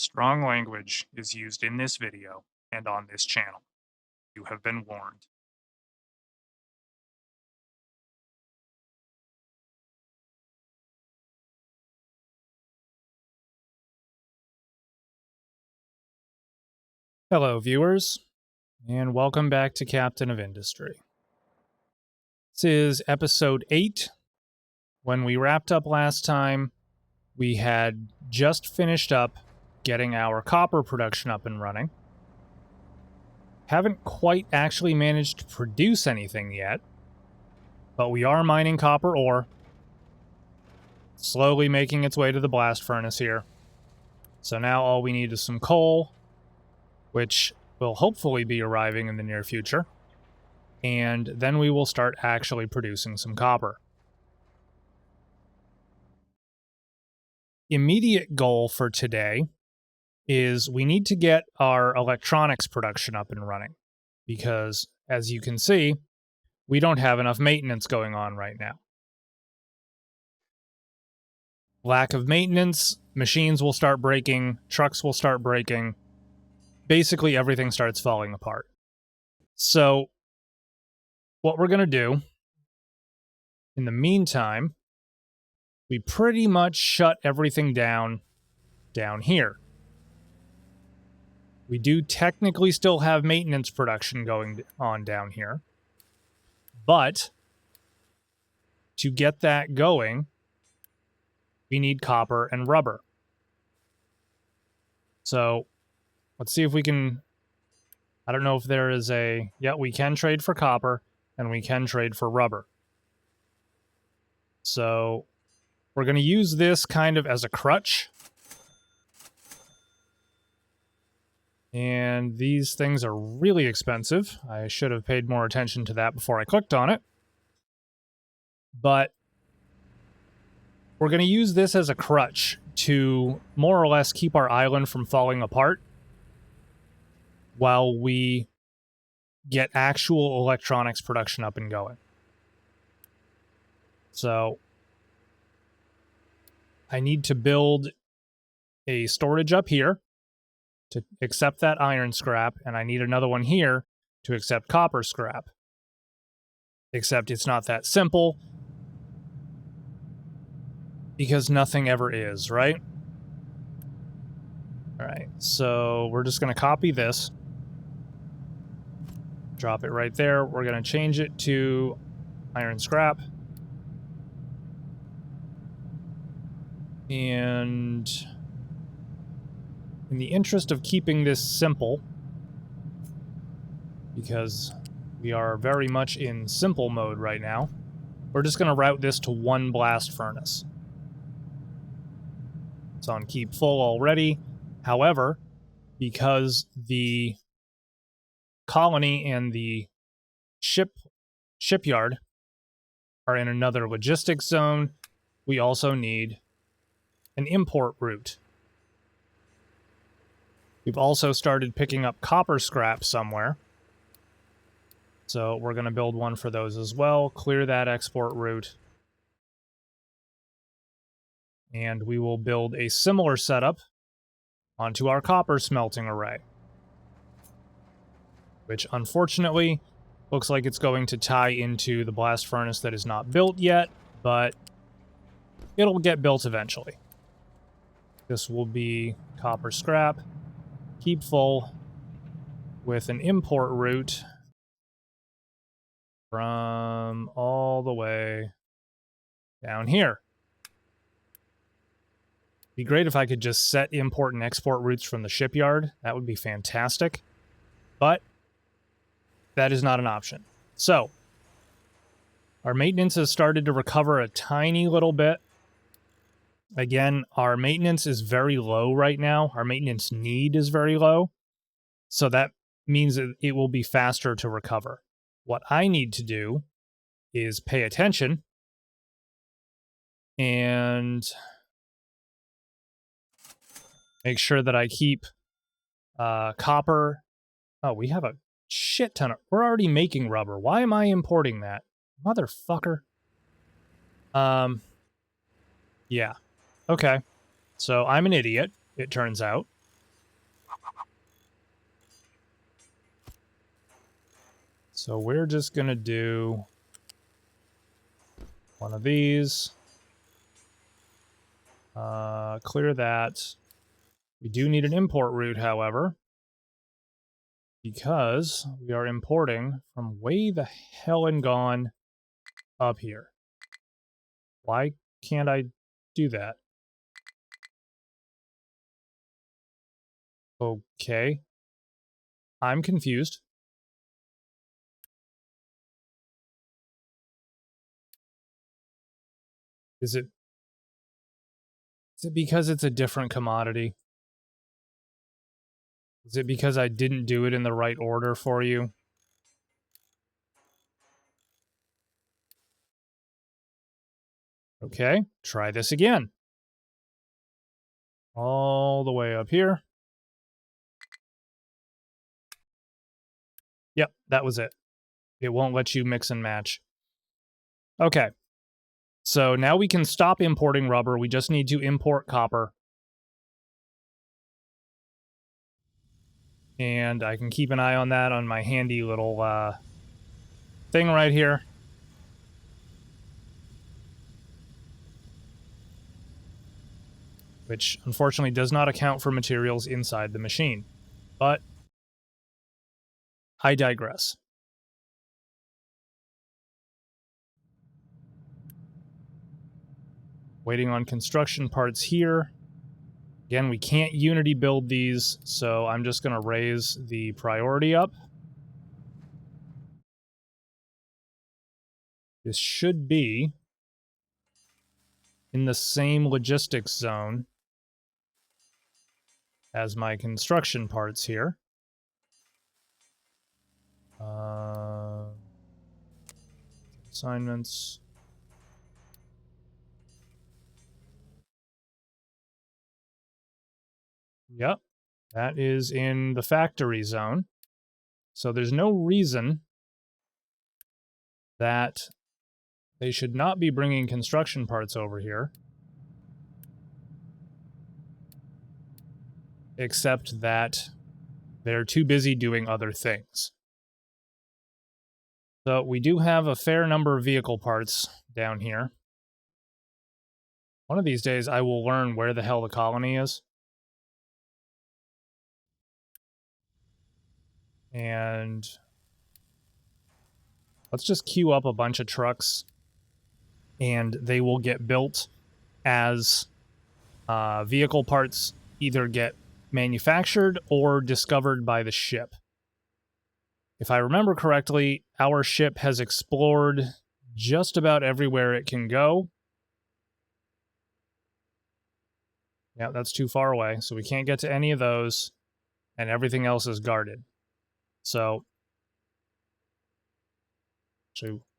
Strong language is used in this video and on this channel. You have been warned. Hello, viewers, and welcome back to Captain of Industry. This is episode 8. When we wrapped up last time, we had just finished up getting our copper production up and running. Haven't quite actually managed to produce anything yet, but we are mining copper ore, slowly making its way to the blast furnace here. So now all we need is some coal, which will hopefully be arriving in the near future, and then we will start actually producing some copper. Immediate goal for today is we need to get our electronics production up and running, because as you can see, we don't have enough maintenance going on right now. Lack of maintenance, machines will start breaking, trucks will start breaking, basically everything starts falling apart. So what we're going to do in the meantime, we pretty much shut everything down here. We do technically still have maintenance production going on down here, but to get that going, we need copper and rubber. So let's see if we can, I don't know if there is a, yeah, we can trade for copper and we can trade for rubber. So we're going to use this kind of as a crutch. And these things are really expensive. I should have paid more attention to that before I clicked on it. But we're going to use this as a crutch to more or less keep our island from falling apart while we get actual electronics production up and going. So I need to build a storage up here to accept that iron scrap, and I need another one here to accept copper scrap. Except it's not that simple, because nothing ever is, right? Alright, so we're just going to copy this. Drop it right there. We're going to change it to iron scrap. And in the interest of keeping this simple, because we are very much in simple mode right now, we're just going to route this to one blast furnace. It's on keep full already. However, because the colony and the shipyard are in another logistics zone, we also need an import route. We've also started picking up copper scrap somewhere. So we're going to build one for those as well. Clear that export route. And we will build a similar setup onto our copper smelting array, which unfortunately looks like it's going to tie into the blast furnace that is not built yet, but it'll get built eventually. This will be copper scrap. Keep full with an import route from all the way down here. Be great if I could just set import and export routes from the shipyard. That would be fantastic. But that is not an option. So our maintenance has started to recover a tiny little bit. Again, our maintenance is very low right now. Our maintenance need is very low. So that means that it will be faster to recover. What I need to do is pay attention and make sure that I keep copper. Oh, we have a shit ton of... We're already making rubber. Why am I importing that? Motherfucker. Yeah. Okay. So I'm an idiot, it turns out. So we're just going to do one of these. Clear that. We do need an import route, however, because we are importing from way the hell and gone up here. Why can't I do that? Okay. I'm confused. Is it because it's a different commodity? Is it because I didn't do it in the right order for you? Okay, try this again. All the way up here. Yep, that was it. It won't let you mix and match. Okay. So now we can stop importing rubber. We just need to import copper. And I can keep an eye on that on my handy little thing right here. Which unfortunately does not account for materials inside the machine. But I digress. Waiting on construction parts here. Again, we can't Unity build these, so I'm just going to raise the priority up. This should be in the same logistics zone as my construction parts here. Assignments. Yep, that is in the factory zone. So there's no reason that they should not be bringing construction parts over here. Except that they're too busy doing other things. So we do have a fair number of vehicle parts down here. One of these days I will learn where the hell the colony is. And let's just queue up a bunch of trucks and they will get built as vehicle parts either get manufactured or discovered by the ship. If I remember correctly, our ship has explored just about everywhere it can go. Yeah, that's too far away, so we can't get to any of those, and everything else is guarded. So,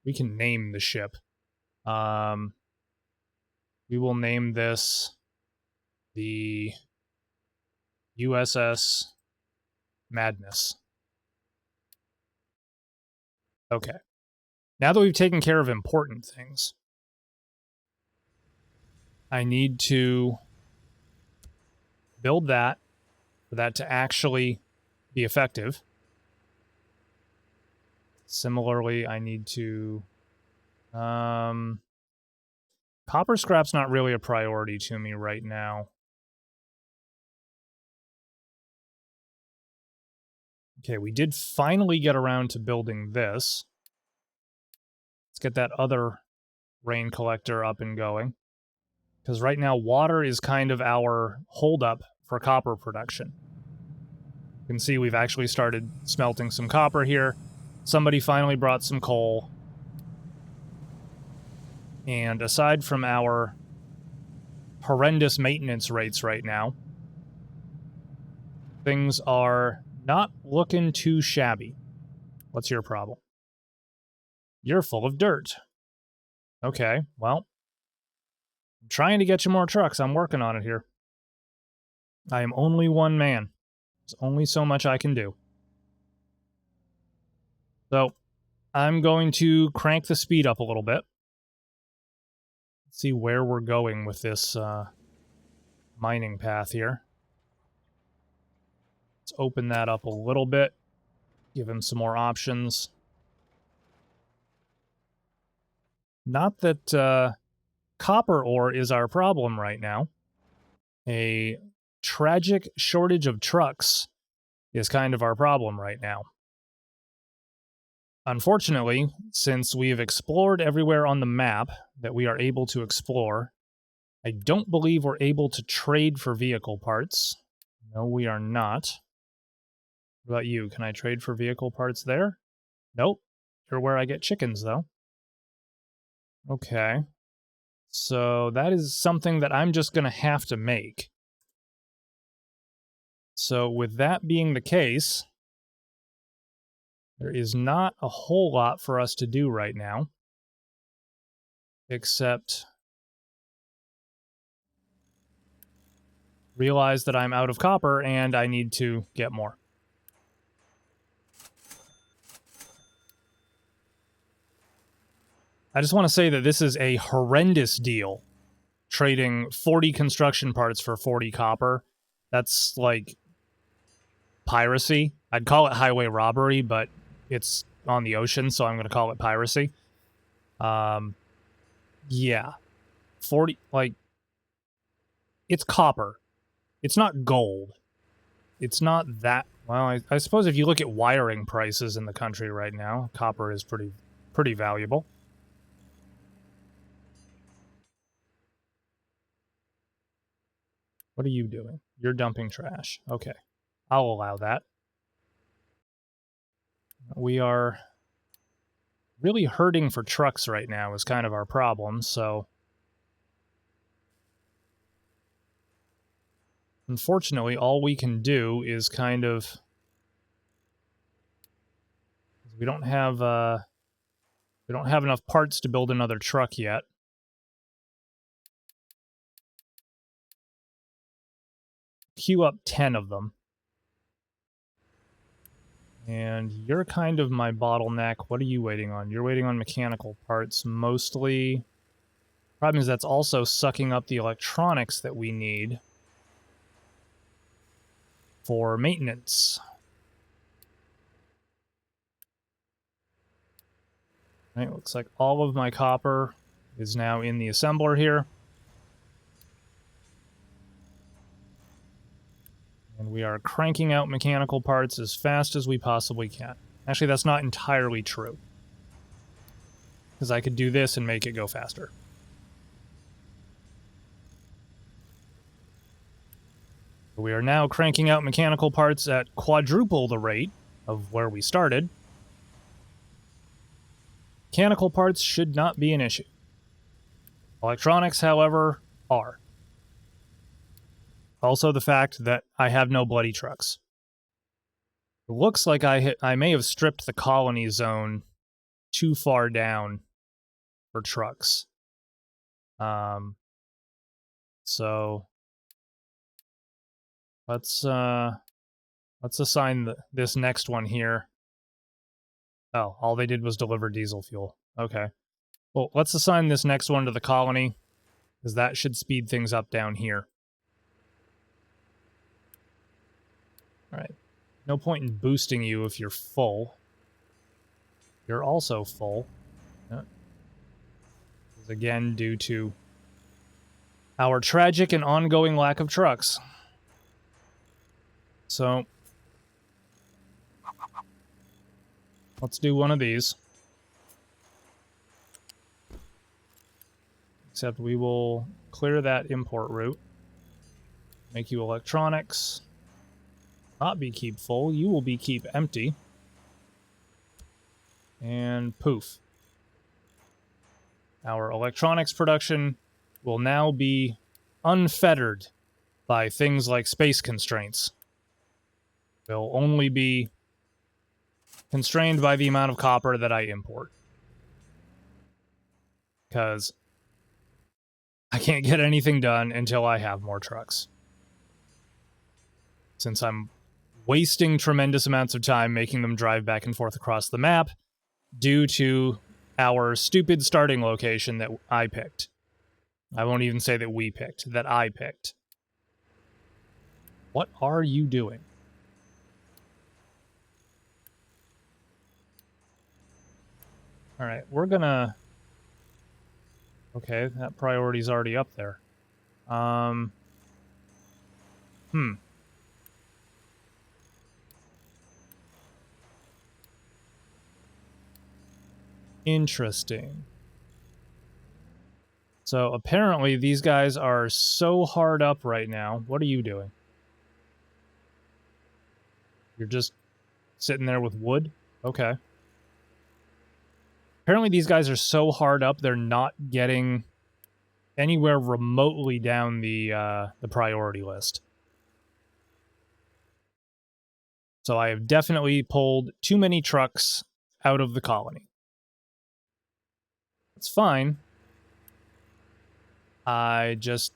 we can name the ship. We will name this the USS Madness. Okay. Now that we've taken care of important things, I need to build that for that to actually be effective. Similarly, I need to... copper scrap's not really a priority to me right now. Okay, we did finally get around to building this. Let's get that other rain collector up and going. Because right now, water is kind of our holdup for copper production. You can see we've actually started smelting some copper here. Somebody finally brought some coal. And aside from our horrendous maintenance rates right now, things are not looking too shabby. What's your problem? You're full of dirt. Okay, well, I'm trying to get you more trucks. I'm working on it here. I am only one man. There's only so much I can do. So, I'm going to crank the speed up a little bit. Let's see where we're going with this mining path here. Let's open that up a little bit. Give him some more options. Not that copper ore is our problem right now. A tragic shortage of trucks is kind of our problem right now. Unfortunately, since we've explored everywhere on the map that we are able to explore, I don't believe we're able to trade for vehicle parts. No, we are not. What about you? Can I trade for vehicle parts there? Nope. You're where I get chickens, though. Okay. So that is something that I'm just going to have to make. So with that being the case, there is not a whole lot for us to do right now, except realize that I'm out of copper and I need to get more. I just want to say that this is a horrendous deal. Trading 40 construction parts for 40 copper. That's like piracy. I'd call it highway robbery, but it's on the ocean, so I'm going to call it piracy. Yeah. 40, like, it's copper. It's not gold. It's not that, well, I suppose if you look at wiring prices in the country right now, copper is pretty valuable. What are you doing? You're dumping trash. Okay. I'll allow that. We are really hurting for trucks right now is kind of our problem, so unfortunately all we can do is kind of we don't have enough parts to build another truck yet. Queue up 10 of them. And you're kind of my bottleneck. What are you waiting on? You're waiting on mechanical parts mostly. Problem is that's also sucking up the electronics that we need for maintenance. Right, looks like all of my copper is now in the assembler here. And we are cranking out mechanical parts as fast as we possibly can. Actually, that's not entirely true, because I could do this and make it go faster. We are now cranking out mechanical parts at quadruple the rate of where we started. Mechanical parts should not be an issue. Electronics, however, are. Also the fact that I have no bloody trucks. It looks like I may have stripped the colony zone too far down for trucks. So let's assign this next one here. Oh, all they did was deliver diesel fuel. Okay. Well, let's assign this next one to the colony, because that should speed things up down here. Alright. No point in boosting you if you're full. You're also full. This is again due to our tragic and ongoing lack of trucks. So, let's do one of these. Except we will clear that import route. Make you electronics. Not be keep full. You will be keep empty. And poof. Our electronics production will now be unfettered by things like space constraints. They'll only be constrained by the amount of copper that I import. Because I can't get anything done until I have more trucks. Since I'm wasting tremendous amounts of time making them drive back and forth across the map due to our stupid starting location that I picked. I won't even say that we picked, that I picked. What are you doing? Alright, we're gonna Okay, that priority's already up there. Interesting. So apparently these guys are so hard up right now. What are you doing? You're just sitting there with wood? Okay. Apparently these guys are so hard up, they're not getting anywhere remotely down the priority list. So I have definitely pulled too many trucks out of the colony. It's fine. I just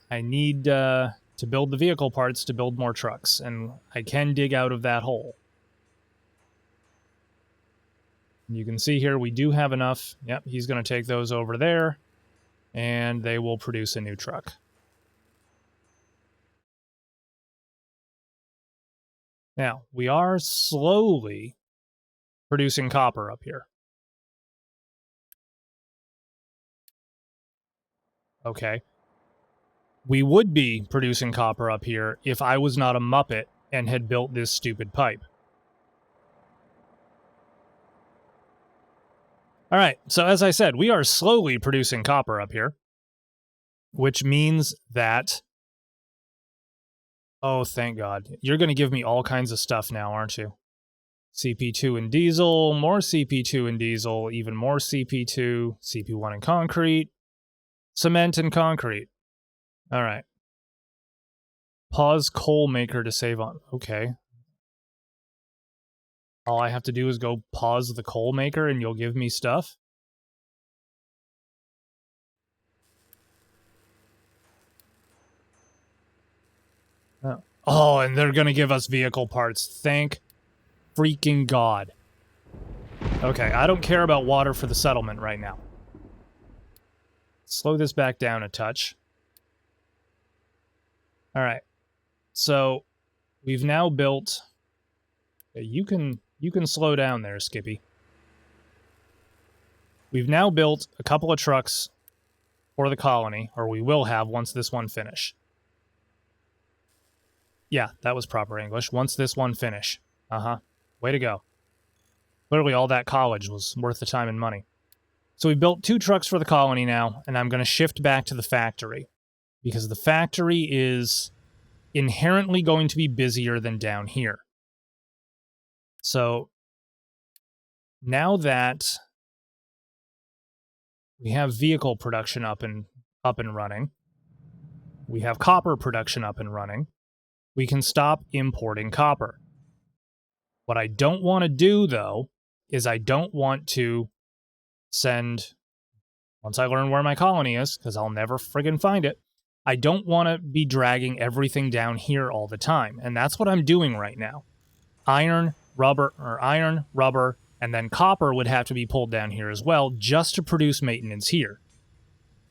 I need to build the vehicle parts to build more trucks, and I can dig out of that hole. You can see here we do have enough. Yep, he's going to take those over there, and they will produce a new truck. Now, we are slowly producing copper up here. Okay. We would be producing copper up here if I was not a Muppet and had built this stupid pipe. All right, so as I said, we are slowly producing copper up here, which means that... Oh, thank God. You're going to give me all kinds of stuff now, aren't you? CP2 and diesel, more CP2 and diesel, even more CP2, CP1 and concrete, cement and concrete. All right. Pause coal maker to save on. Okay. All I have to do is go pause the coal maker and you'll give me stuff? Oh, and they're going to give us vehicle parts. Thank freaking God. Okay, I don't care about water for the settlement right now. Slow this back down a touch. All right. So, we've now built... You can slow down there, Skippy. We've now built a couple of trucks for the colony, or we will have once this one finish. Yeah, that was proper English. Once this one finish. Uh-huh. Way to go. Clearly all that college was worth the time and money. So we built 2 trucks for the colony now, and I'm going to shift back to the factory. Because the factory is inherently going to be busier than down here. So, now that we have vehicle production up and running, we have copper production up and running, we can stop importing copper. What I don't want to do, though, is I don't want to send, once I learn where my colony is, because I'll never friggin' find it, I don't want to be dragging everything down here all the time. And that's what I'm doing right now. Iron, rubber, and then copper would have to be pulled down here as well, just to produce maintenance here.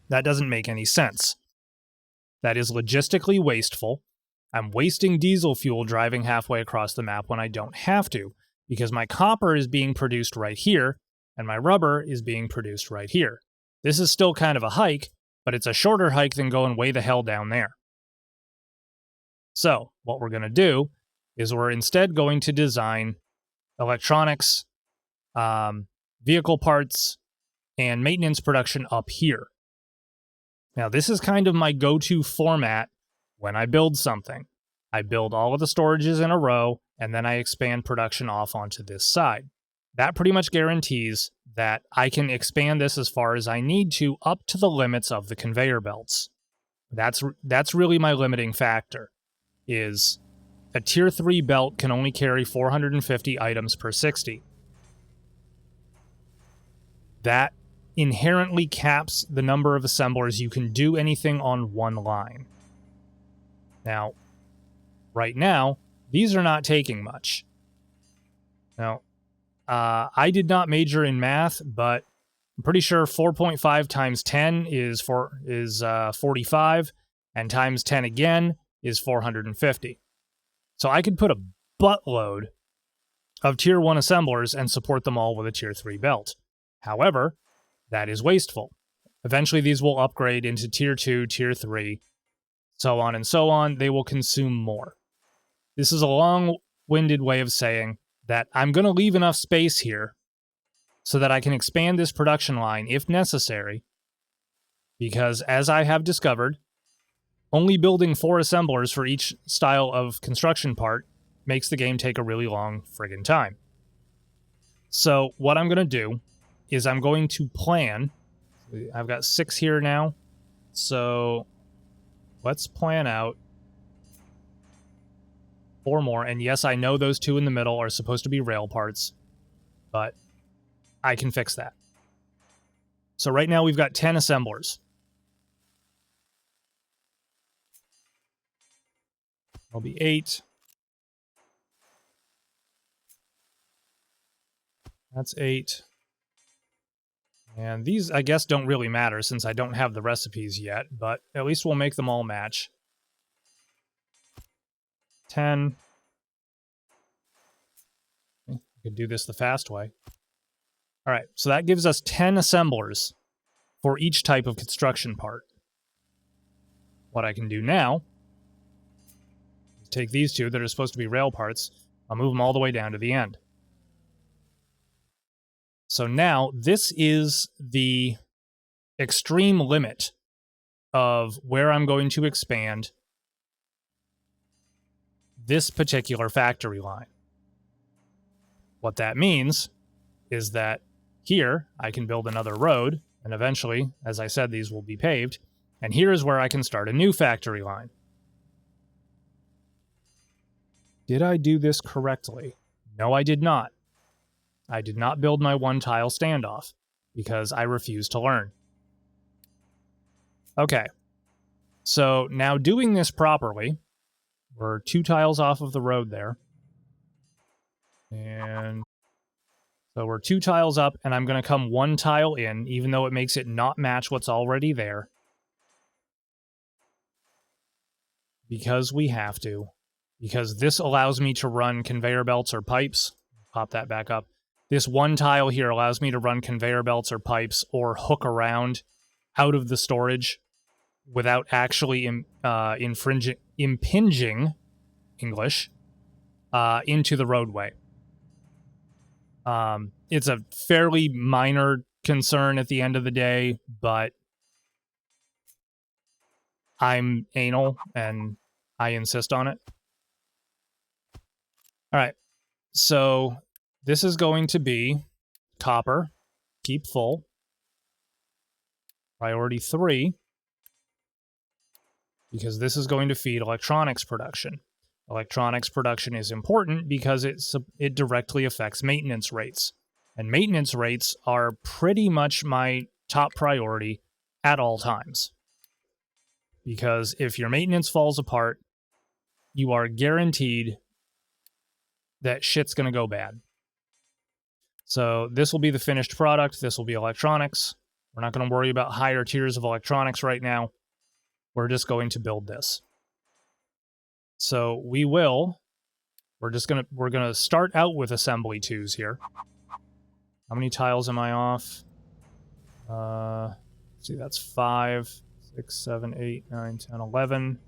That doesn't make any sense. That is logistically wasteful. I'm wasting diesel fuel driving halfway across the map when I don't have to, because my copper is being produced right here, and my rubber is being produced right here. This is still kind of a hike, but it's a shorter hike than going way the hell down there. So, what we're going to do is we're instead going to design electronics, vehicle parts, and maintenance production up here. Now, this is kind of my go-to format when I build something. I build all of the storages in a row, and then I expand production off onto this side. That pretty much guarantees that I can expand this as far as I need to up to the limits of the conveyor belts. That's really my limiting factor, is a tier 3 belt can only carry 450 items per 60. That inherently caps the number of assemblers you can do anything on one line. Now, right now, these are not taking much. Now, I did not major in math, but I'm pretty sure 4.5 times 10 is 45, and times 10 again is 450. So I could put a buttload of tier 1 assemblers and support them all with a tier 3 belt. However, that is wasteful. Eventually, these will upgrade into tier 2, tier 3, so on and so on. They will consume more. This is a long-winded way of saying that I'm going to leave enough space here so that I can expand this production line if necessary, because as I have discovered, only building 4 assemblers for each style of construction part makes the game take a really long friggin' time. So what I'm going to do is I'm going to plan. I've got 6 here now, so let's plan out 4 more. And yes, I know those 2 in the middle are supposed to be rail parts, but I can fix that. So right now we've got 10 assemblers. There'll be 8. That's 8. And these, I guess, don't really matter since I don't have the recipes yet, but at least we'll make them all match. 10. I could do this the fast way. All right, so that gives us 10 assemblers for each type of construction part. What I can do now is take these 2 that are supposed to be rail parts. I'll move them all the way down to the end. So now this is the extreme limit of where I'm going to expand this particular factory line. What that means is that here I can build another road, and eventually, as I said, these will be paved, and here is where I can start a new factory line. Did I do this correctly? No, I did not. I did not build my 1-tile standoff because I refuse to learn. Okay, so now doing this properly, we're 2 tiles off of the road there. And so we're 2 tiles up, and I'm going to come 1 tile in, even though it makes it not match what's already there. Because we have to. Because this allows me to run conveyor belts or pipes. Pop that back up. This 1 tile here allows me to run conveyor belts or pipes or hook around out of the storage without actually impinging English into the roadway. It's a fairly minor concern at the end of the day, but I'm anal and I insist on it. All right, so this is going to be copper, keep full, priority 3, because this is going to feed electronics production. Electronics production is important because it directly affects maintenance rates. And maintenance rates are pretty much my top priority at all times. Because if your maintenance falls apart, you are guaranteed that shit's going to go bad. So this will be the finished product. This will be electronics. We're not going to worry about higher tiers of electronics right now. We're just going to build this. So we're gonna start out with assembly 2s here. How many tiles am I off? Let's see, that's 5, 6, 7, 8, 9, 10, 11.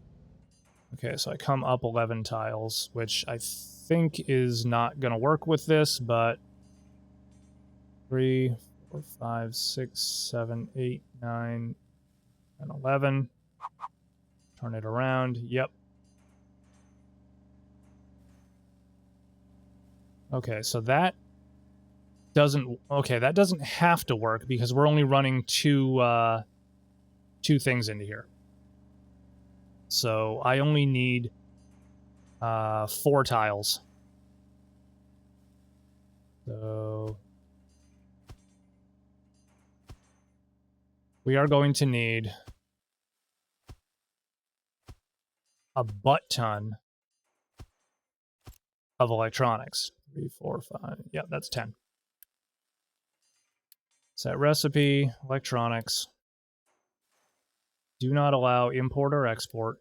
Okay, so I come up 11 tiles, which I think is not gonna work with this, but 3, 4, 5, 6, 7, 8, 9, and 11. Turn it around. Yep. Okay, so that doesn't have to work because we're only running 2 things into here. So I only need 4 tiles. So we are going to need a butt ton of electronics. 3, 4, 5. Yeah, that's 10. Set recipe, electronics. Do not allow import or export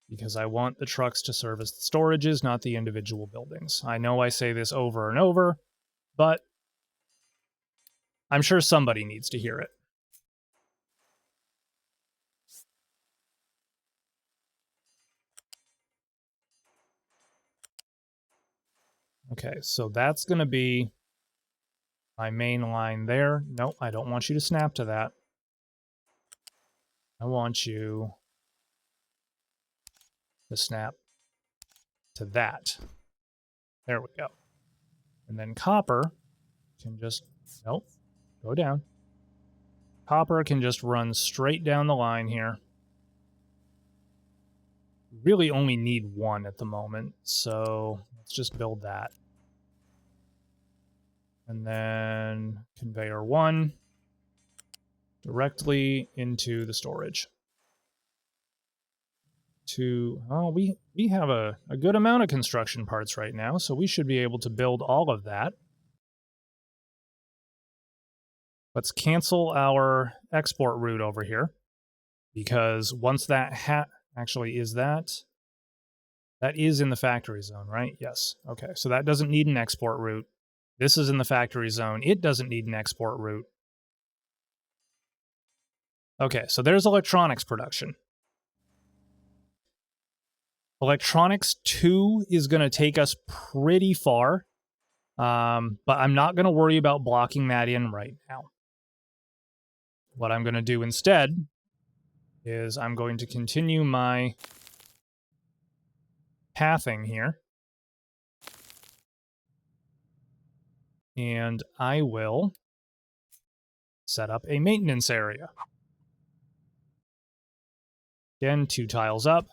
because I want the trucks to service the storages, not the individual buildings. I know I say this over and over, but I'm sure somebody needs to hear it. Okay, so that's going to be my main line there. Nope, I don't want you to snap to that. I want you to snap to that. There we go. And then copper can just, nope, go down. Copper can just run straight down the line here. We really only need one at the moment, so let's just build that. And then conveyor 1 directly into the storage. We have a good amount of construction parts right now, so we should be able to build all of that. Let's cancel our export route over here, because once that actually is that is in the factory zone, right? Yes. Okay, so that doesn't need an export route. This is in the factory zone. It doesn't need an export route. Okay, so there's electronics production. Electronics 2 is going to take us pretty far, but I'm not going to worry about blocking that in right now. What I'm going to do instead is I'm going to continue my pathing here, and I will set up a maintenance area. Again, 2 tiles up.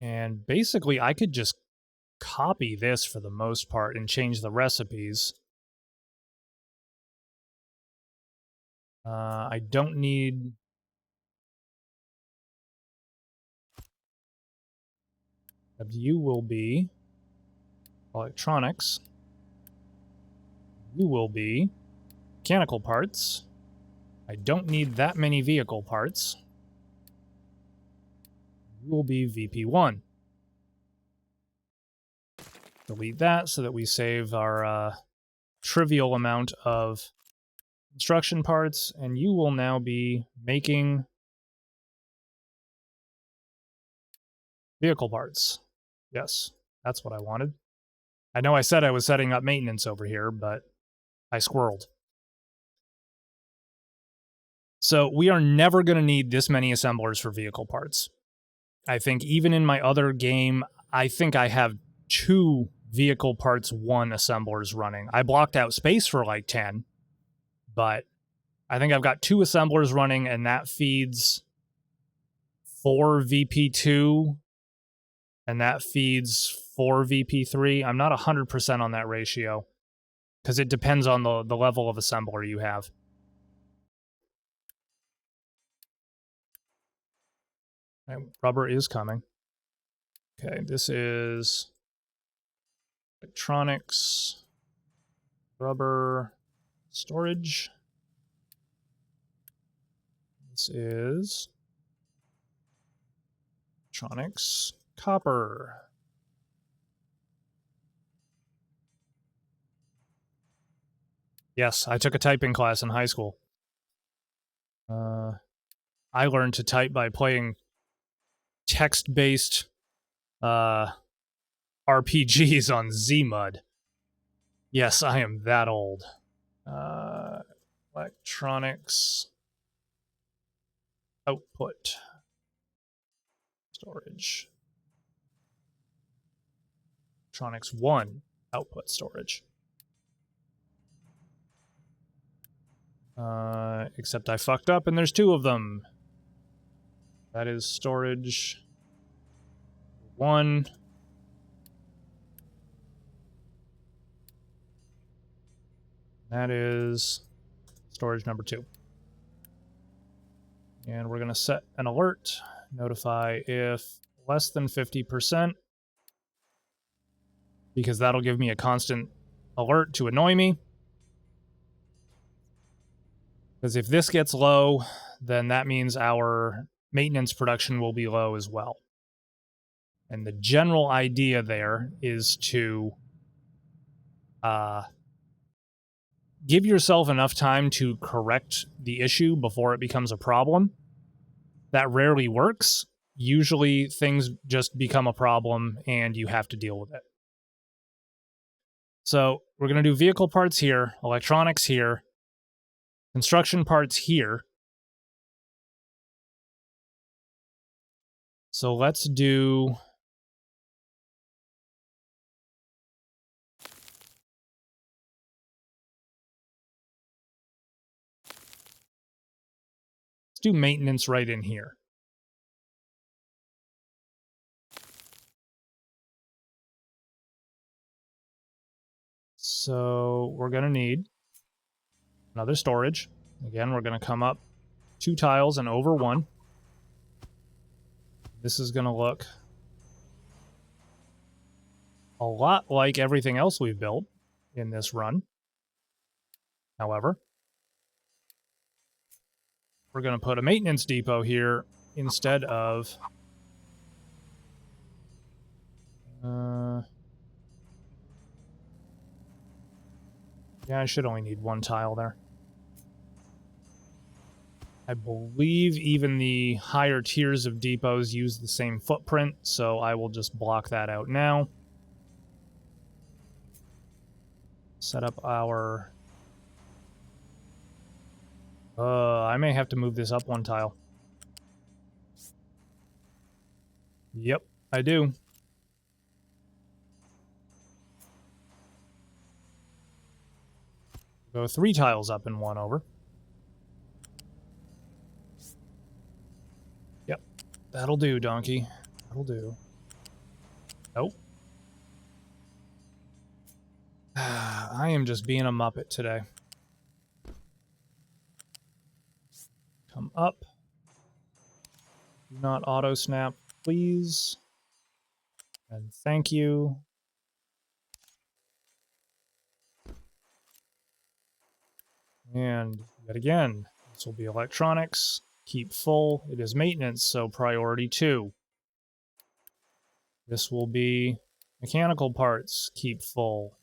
And basically, I could just copy this for the most part and change the recipes. I don't need... W will be electronics. U will be mechanical parts. I don't need that many vehicle parts. U will be VP1. Delete that so that we save our trivial amount of construction parts, and you will now be making vehicle parts. Yes, that's what I wanted. I know I said I was setting up maintenance over here, but I squirreled. So we are never going to need this many assemblers for vehicle parts. I think even in my other game, I think I have 2 vehicle parts 1 assemblers running. I blocked out space for like 10, but I think I've got 2 assemblers running, and that feeds 4 VP2, and that feeds 4 VP3. I'm not 100% on that ratio, because it depends on the level of assembler you have. Okay, rubber is coming. Okay, this is electronics, rubber, storage. This is electronics, copper. Yes, I took a typing class in high school. I learned to type by playing text-based RPGs on Zmud. Yes, I am that old. Electronics, output, storage. Electronics 1, output storage. Except I fucked up and there's 2 of them. That is storage 1. That is storage number 2. And we're going to set an alert. Notify if less than 50%. Because that'll give me a constant alert to annoy me. Because if this gets low, then that means our maintenance production will be low as well. And the general idea there is to give yourself enough time to correct the issue before it becomes a problem. That rarely works. Usually things just become a problem and you have to deal with it. So we're going to do vehicle parts here, electronics here, construction parts here. So let's do... let's do maintenance right in here. So we're going to need another storage. Again, we're going to come up 2 tiles and over 1. This is going to look a lot like everything else we've built in this run. However, we're going to put a maintenance depot here instead of... yeah, I should only need 1 tile there. I believe even the higher tiers of depots use the same footprint, so I will just block that out now. Set up our... I may have to move this up 1 tile. Yep, I do. Go 3 tiles up and 1 over. Yep, that'll do, donkey. That'll do. Nope. I am just being a muppet today. Come up. Do not auto snap, please. And thank you. And yet again, this will be electronics. Keep full. It is maintenance, so priority 2. This will be mechanical parts. Keep full.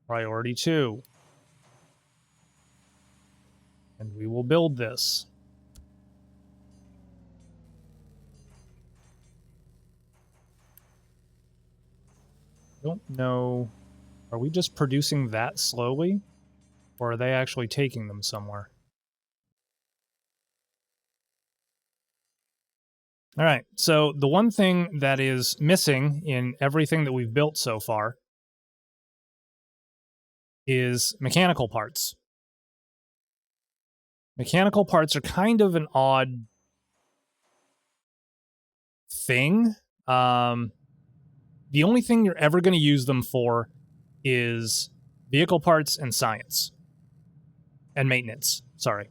Priority 2. And we will build this. Don't know. Are we just producing that slowly? Or are they actually taking them somewhere? All right, so the one thing that is missing in everything that we've built so far is mechanical parts. Mechanical parts are kind of an odd thing. The only thing you're ever going to use them for is vehicle parts and science. And maintenance, sorry.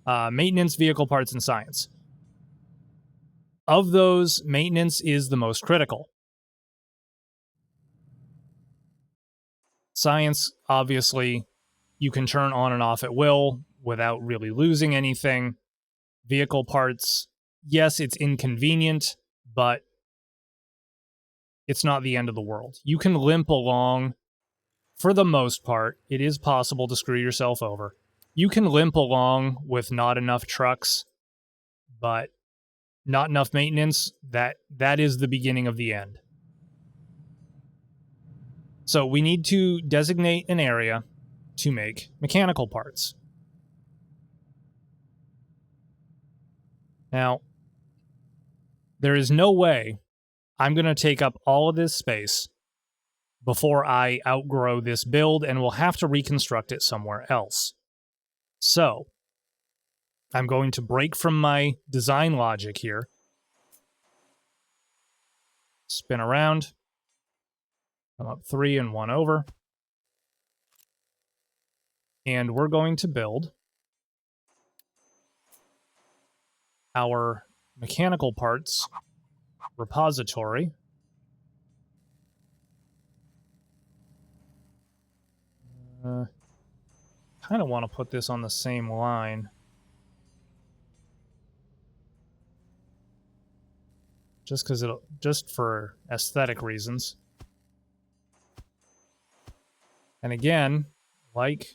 Maintenance, vehicle parts, and science. Of those, maintenance is the most critical. Science, obviously, you can turn on and off at will without really losing anything. Vehicle parts, yes, it's inconvenient, but it's not the end of the world. You can limp along. For the most part, it is possible to screw yourself over. You can limp along with not enough trucks, but not enough maintenance, that is the beginning of the end. So we need to designate an area to make mechanical parts. Now, there is no way I'm going to take up all of this space before I outgrow this build, and we'll have to reconstruct it somewhere else. So, I'm going to break from my design logic here. Spin around. Come up 3 and 1 over. And we're going to build our mechanical parts repository. Kind of want to put this on the same line. Just for aesthetic reasons. And again, like,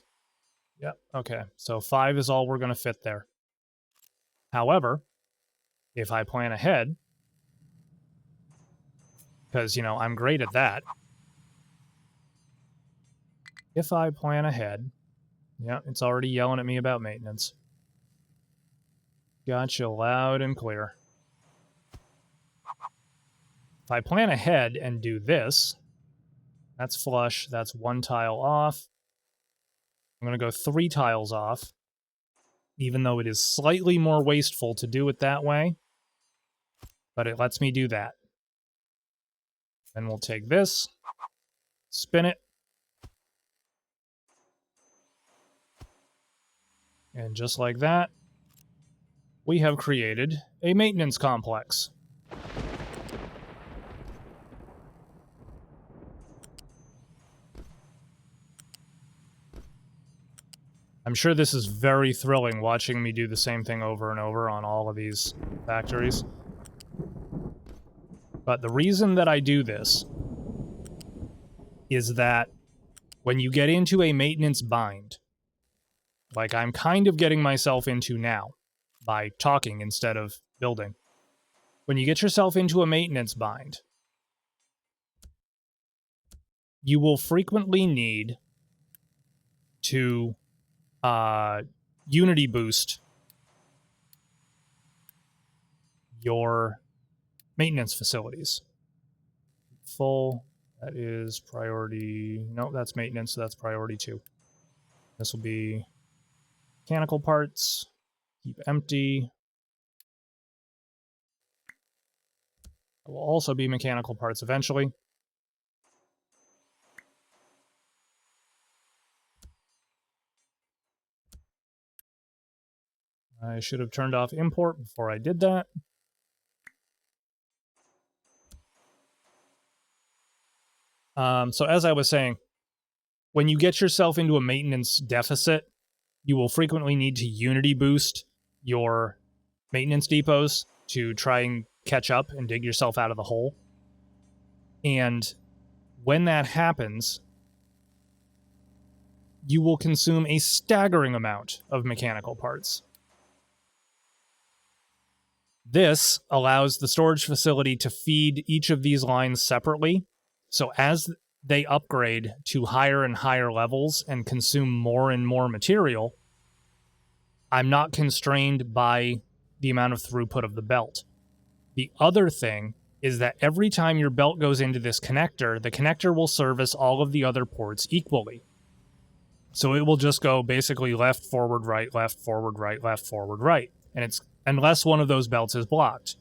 yep, okay. So 5 is all we're going to fit there. However, if I plan ahead, because, you know, I'm great at that. If I plan ahead, yeah, it's already yelling at me about maintenance. Gotcha, loud and clear. If I plan ahead and do this, that's flush, that's 1 tile off. I'm going to go 3 tiles off, even though it is slightly more wasteful to do it that way, but it lets me do that. Then we'll take this, spin it, and just like that, we have created a maintenance complex. I'm sure this is very thrilling watching me do the same thing over and over on all of these factories. But the reason that I do this is that when you get into a maintenance bind, like I'm kind of getting myself into now by talking instead of building, when you get yourself into a maintenance bind, you will frequently need to unity boost your maintenance facilities. Full, that is priority, no, that's maintenance, so that's priority 2. This will be mechanical parts, keep empty. It will also be mechanical parts eventually. I should have turned off import before I did that. So as I was saying, when you get yourself into a maintenance deficit, you will frequently need to unity boost your maintenance depots to try and catch up and dig yourself out of the hole. And when that happens, you will consume a staggering amount of mechanical parts. This allows the storage facility to feed each of these lines separately. So as they upgrade to higher and higher levels and consume more and more material, I'm not constrained by the amount of throughput of the belt. The other thing is that every time your belt goes into this connector, the connector will service all of the other ports equally. So it will just go basically left, forward, right, left, forward, right, left, forward, right. And it's unless one of those belts is blocked.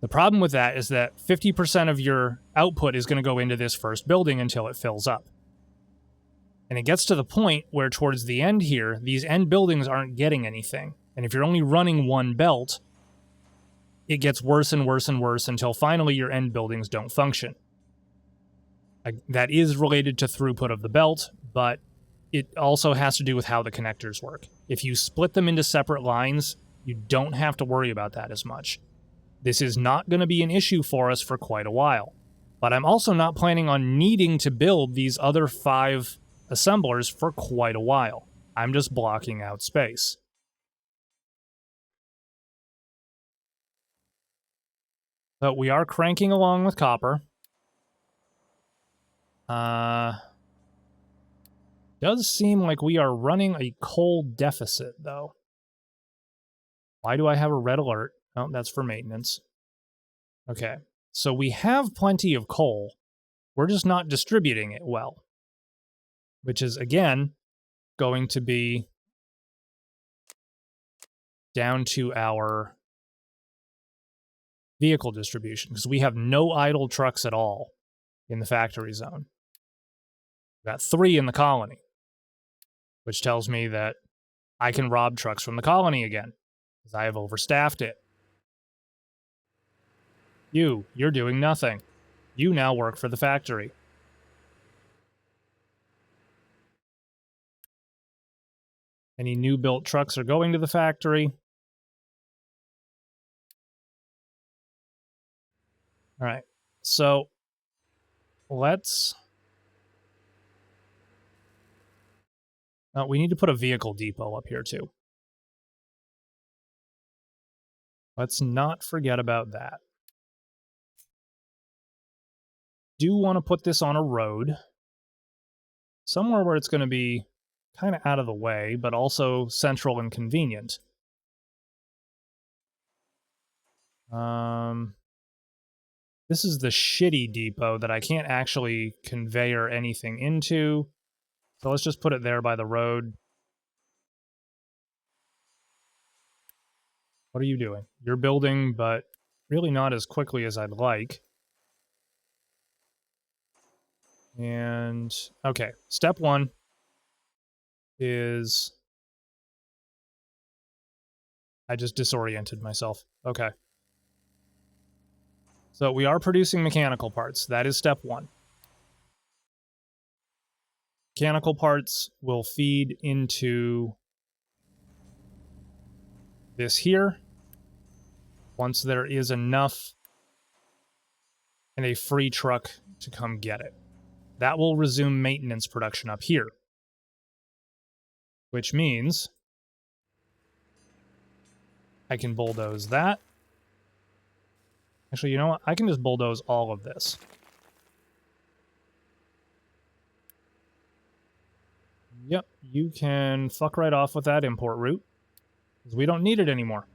The problem with that is that 50% of your output is going to go into this first building until it fills up. And it gets to the point where towards the end here, these end buildings aren't getting anything. And if you're only running one belt, it gets worse and worse and worse until finally your end buildings don't function. That is related to throughput of the belt, but it also has to do with how the connectors work. If you split them into separate lines, you don't have to worry about that as much. This is not going to be an issue for us for quite a while. But I'm also not planning on needing to build these other 5 assemblers for quite a while. I'm just blocking out space. But we are cranking along with copper. Does seem like we are running a coal deficit, though. Why do I have a red alert? Oh, that's for maintenance. Okay, so we have plenty of coal. We're just not distributing it well. Which is, again, going to be down to our vehicle distribution, because we have no idle trucks at all in the factory zone. We've got 3 in the colony, which tells me that I can rob trucks from the colony again, because I have overstaffed it. You're doing nothing. You now work for the factory. Any new built trucks are going to the factory. All right, so let's We need to put a vehicle depot up here too. Let's not forget about that. Do want to put this on a road. Somewhere where it's going to be kind of out of the way, but also central and convenient. This is the shitty depot that I can't actually conveyor anything into. So let's just put it there by the road. What are you doing? You're building, but really not as quickly as I'd like. And, okay, step one is... I just disoriented myself. Okay. So we are producing mechanical parts. That is step one. Mechanical parts will feed into this here once there is enough and a free truck to come get it. That will resume maintenance production up here, which means I can bulldoze that. Actually, you know what? I can just bulldoze all of this. Yep, you can fuck right off with that import route, because we don't need it anymore.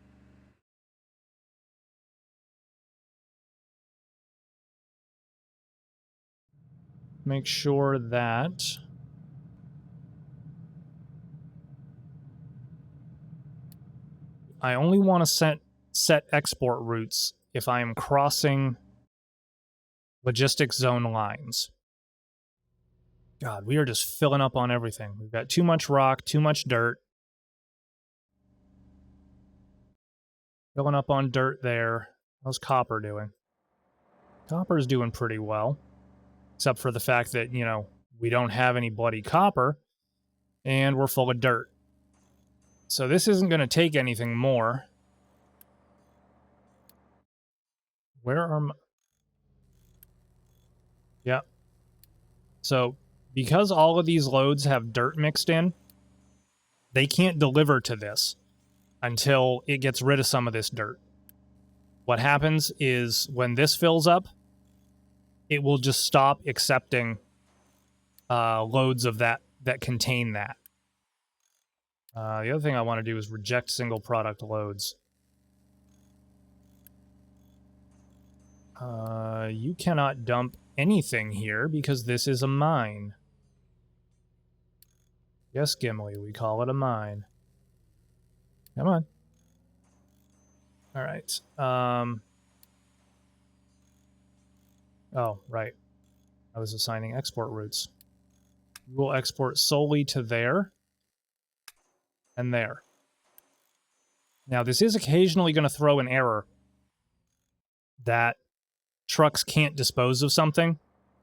Make sure that I only want to set export routes if I am crossing logistics zone lines. God, we are just filling up on everything. We've got too much rock, too much dirt. Filling up on dirt there. How's copper doing? Copper's doing pretty well. Except for the fact that, you know, we don't have any bloody copper. And we're full of dirt. So this isn't going to take anything more. Where are my... Yep. So, because all of these loads have dirt mixed in, they can't deliver to this until it gets rid of some of this dirt. What happens is when this fills up, it will just stop accepting loads of that contain that. The other thing I want to do is reject single product loads. You cannot dump anything here because this is a mine. Yes, Gimli, we call it a mine. Come on. All right. Oh, right. I was assigning export routes. We will export solely to there and there. Now, this is occasionally going to throw an error that trucks can't dispose of something.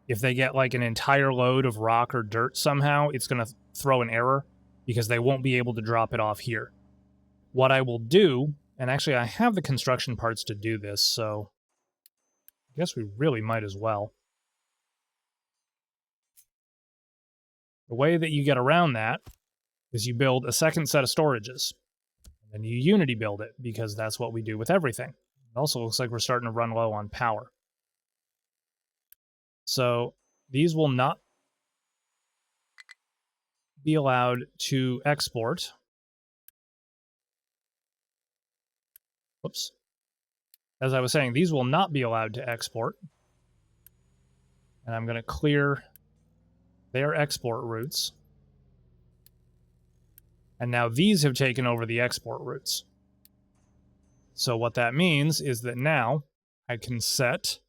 If they get like an entire load of rock or dirt somehow, it's going to throw an error because they won't be able to drop it off here. What I will do, and actually I have the construction parts to do this, so I guess we really might as well. The way that you get around that is you build a second set of storages. And then you Unity build it, because that's what we do with everything. It also looks like we're starting to run low on power. So these will not be allowed to export. Whoops. As I was saying, these will not be allowed to export. And I'm going to clear their export routes. And now these have taken over the export routes. So what that means is that now I can set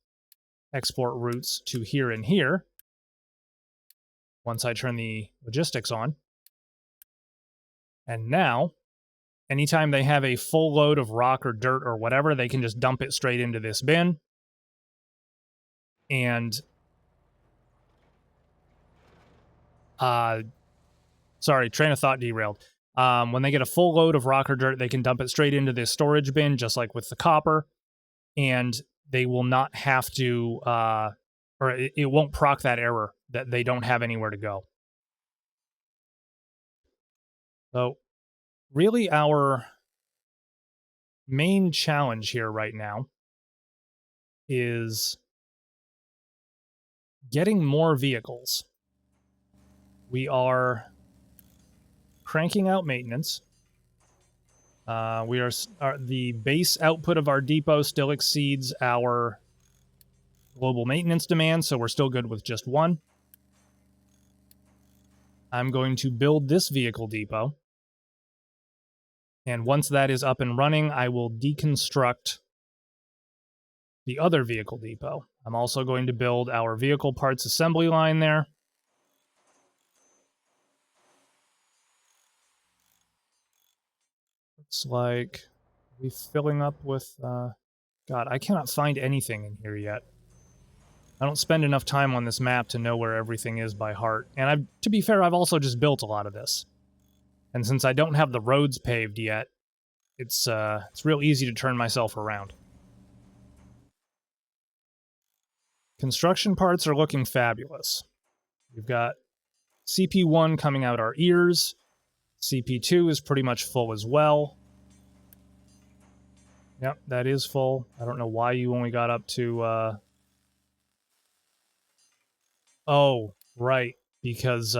export routes to here and here once I turn the logistics on. And now, anytime they have a full load of rock or dirt or whatever, they can just dump it straight into this bin. And sorry, train of thought derailed. When they get a full load of rock or dirt, they can dump it straight into this storage bin, just like with the copper. And they will not have to, or it won't proc that error that they don't have anywhere to go. So, really, our main challenge here right now is getting more vehicles. We are cranking out maintenance. The base output of our depot still exceeds our global maintenance demand, so we're still good with just one. I'm going to build this vehicle depot. And once that is up and running, I will deconstruct the other vehicle depot. I'm also going to build our vehicle parts assembly line there. Looks like we're filling up with... God, I cannot find anything in here yet. I don't spend enough time on this map to know where everything is by heart. And to be fair, I've also just built a lot of this. And since I don't have the roads paved yet, it's real easy to turn myself around. Construction parts are looking fabulous. We've got CP1 coming out our ears. CP2 is pretty much full as well. Yep, that is full. I don't know why you only got up to... Oh, right. Because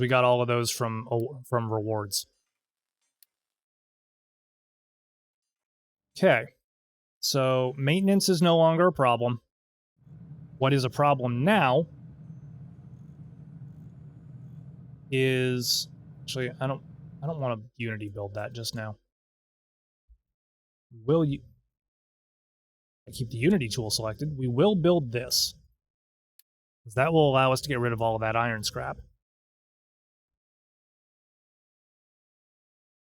we got all of those from rewards. Okay. So maintenance is no longer a problem. What is a problem now is... Actually, I don't want to Unity build that just now. Will you... I keep the Unity tool selected. We will build this. Because that will allow us to get rid of all of that iron scrap.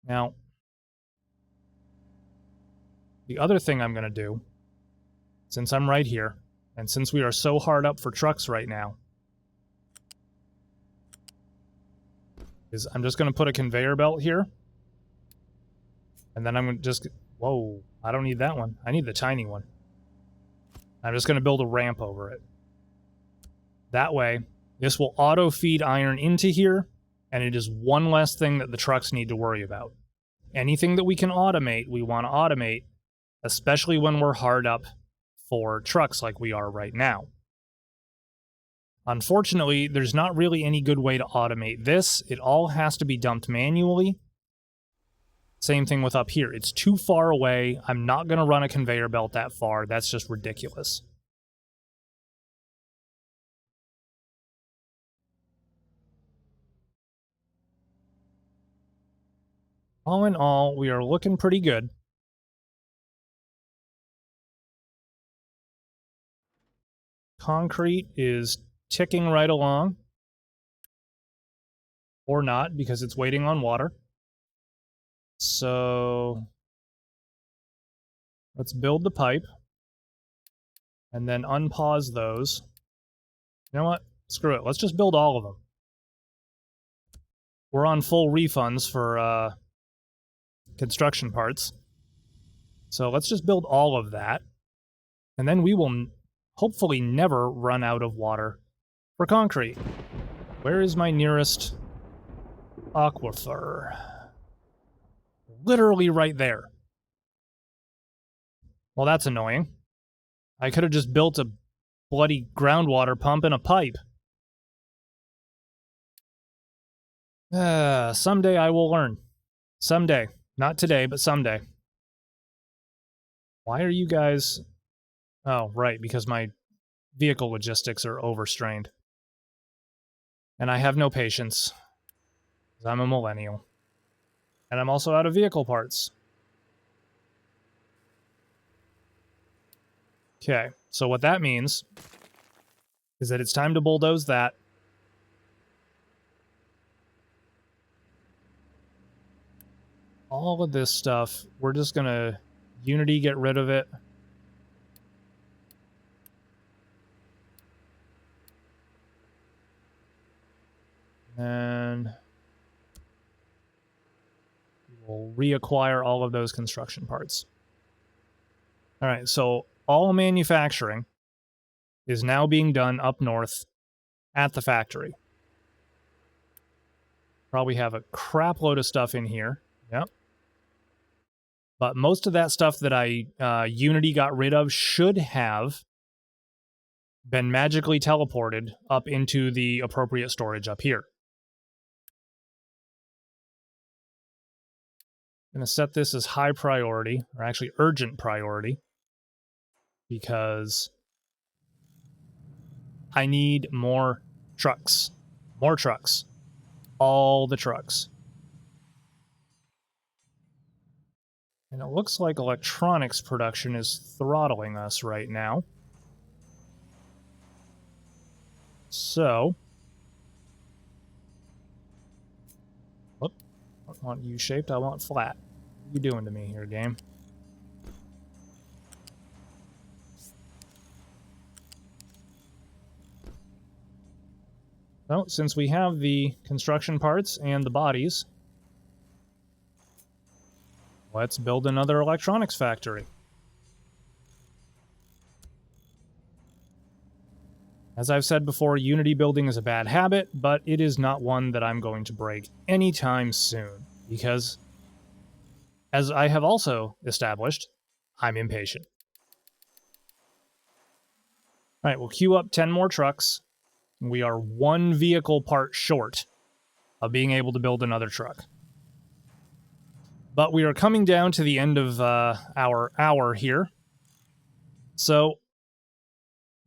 Now, the other thing I'm going to do, since I'm right here, and since we are so hard up for trucks right now, is I'm just going to put a conveyor belt here. And then I'm going to just... Whoa, I don't need that one. I need the tiny one. I'm just going to build a ramp over it. That way, this will auto-feed iron into here, and it is one less thing that the trucks need to worry about. Anything that we can automate, we want to automate, especially when we're hard up for trucks like we are right now. Unfortunately, there's not really any good way to automate this. It all has to be dumped manually. Same thing with up here. It's too far away. I'm not going to run a conveyor belt that far. That's just ridiculous. All in all, we are looking pretty good. Concrete is ticking right along. Or not, because it's waiting on water. So let's build the pipe. And then unpause those. You know what? Screw it. Let's just build all of them. We're on full refunds for construction parts. So let's just build all of that. And then we will hopefully never run out of water for concrete. Where is my nearest aquifer? Literally right there. Well, that's annoying. I could have just built a bloody groundwater pump and a pipe. Someday I will learn. Someday. Not today, but someday. Why are you guys... Oh, right, because my vehicle logistics are overstrained. And I have no patience. Because I'm a millennial. And I'm also out of vehicle parts. Okay, so what that means is that it's time to bulldoze that. All of this stuff, we're just gonna Unity get rid of it. And we'll reacquire all of those construction parts. All right, so all manufacturing is now being done up north at the factory. Probably have a crap load of stuff in here. Yep. But most of that stuff that Unity got rid of should have been magically teleported up into the appropriate storage up here. I'm going to set this as high priority, or actually urgent priority, because I need more trucks. More trucks. All the trucks. And it looks like electronics production is throttling us right now. So, whoop, I don't want U-shaped, I want flat. What are you doing to me here, game? So, since we have the construction parts and the bodies, let's build another electronics factory. As I've said before, Unity building is a bad habit, but it is not one that I'm going to break anytime soon, because, as I have also established, I'm impatient. Alright, we'll queue up 10 more trucks. We are one vehicle part short of being able to build another truck. But we are coming down to the end of our hour here. So,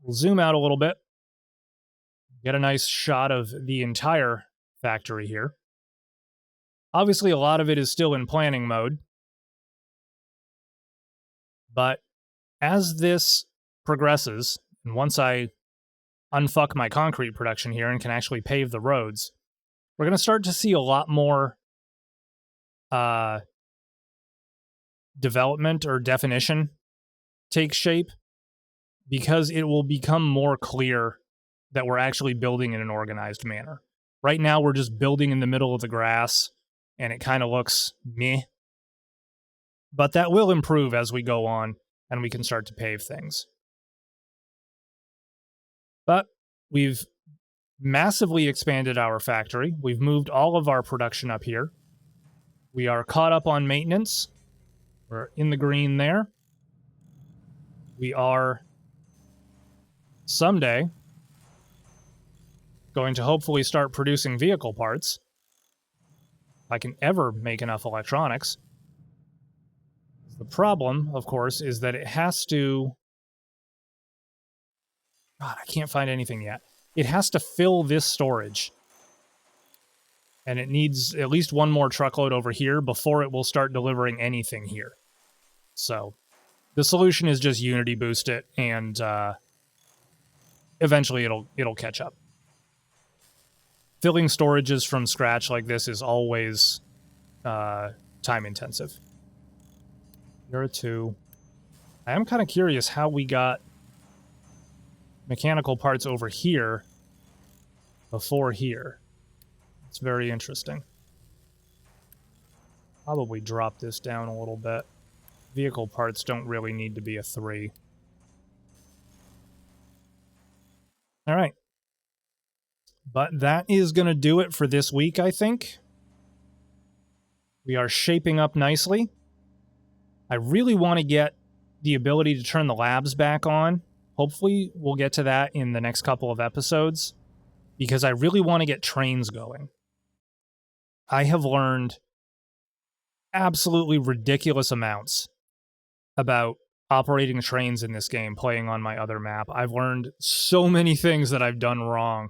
we'll zoom out a little bit. Get a nice shot of the entire factory here. Obviously, a lot of it is still in planning mode. But as this progresses, and once I unfuck my concrete production here and can actually pave the roads, we're going to start to see a lot more development or definition take shape, because it will become more clear that we're actually building in an organized manner. Right now, we're just building in the middle of the grass, and it kind of looks meh. But that will improve as we go on, and we can start to pave things. But we've massively expanded our factory. We've moved all of our production up here. We are caught up on maintenance. We're in the green there. We are someday going to hopefully start producing vehicle parts. If I can ever make enough electronics. The problem, of course, is that it has to... God, I can't find anything yet. It has to fill this storage. And it needs at least one more truckload over here before it will start delivering anything here. So, the solution is just Unity boost it, and eventually it'll catch up. Filling storages from scratch like this is always time intensive. Here are 2. I am kind of curious how we got mechanical parts over here before here. It's very interesting. Probably drop this down a little bit. Vehicle parts don't really need to be a 3. Alright. But that is going to do it for this week, I think. We are shaping up nicely. I really want to get the ability to turn the labs back on. Hopefully, we'll get to that in the next couple of episodes, because I really want to get trains going. I have learned absolutely ridiculous amounts about operating trains in this game, playing on my other map. I've learned so many things that I've done wrong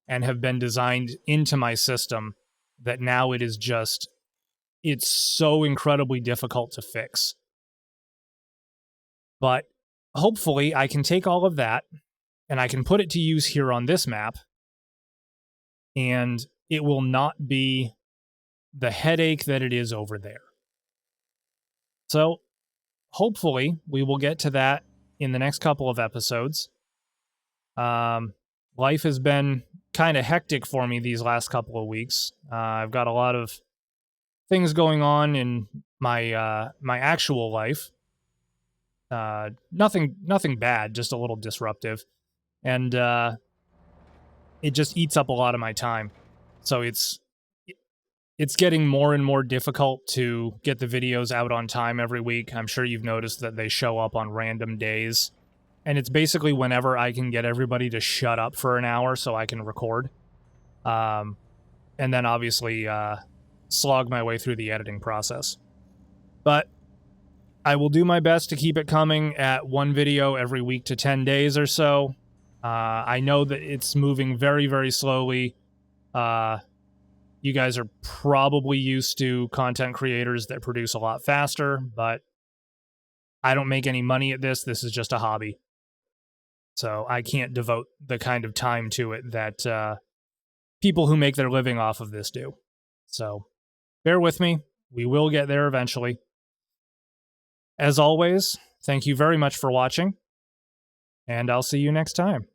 and have been designed into my system that now it is just... it's so incredibly difficult to fix. But hopefully I can take all of that and I can put it to use here on this map, and it will not be the headache that it is over there. So hopefully we will get to that in the next couple of episodes. Life has been kind of hectic for me these last couple of weeks. I've got a lot of things going on in my my actual life. Nothing bad, just a little disruptive. And it just eats up a lot of my time. So it's it's getting more and more difficult to get the videos out on time every week. I'm sure you've noticed that they show up on random days. And it's basically whenever I can get everybody to shut up for an hour so I can record. And then obviously slog my way through the editing process. But I will do my best to keep it coming at one video every week to 10 days or so. I know that it's moving very, very slowly. You guys are probably used to content creators that produce a lot faster, but I don't make any money at this. This is just a hobby. So I can't devote the kind of time to it that people who make their living off of this do. So bear with me. We will get there eventually. As always, thank you very much for watching, and I'll see you next time.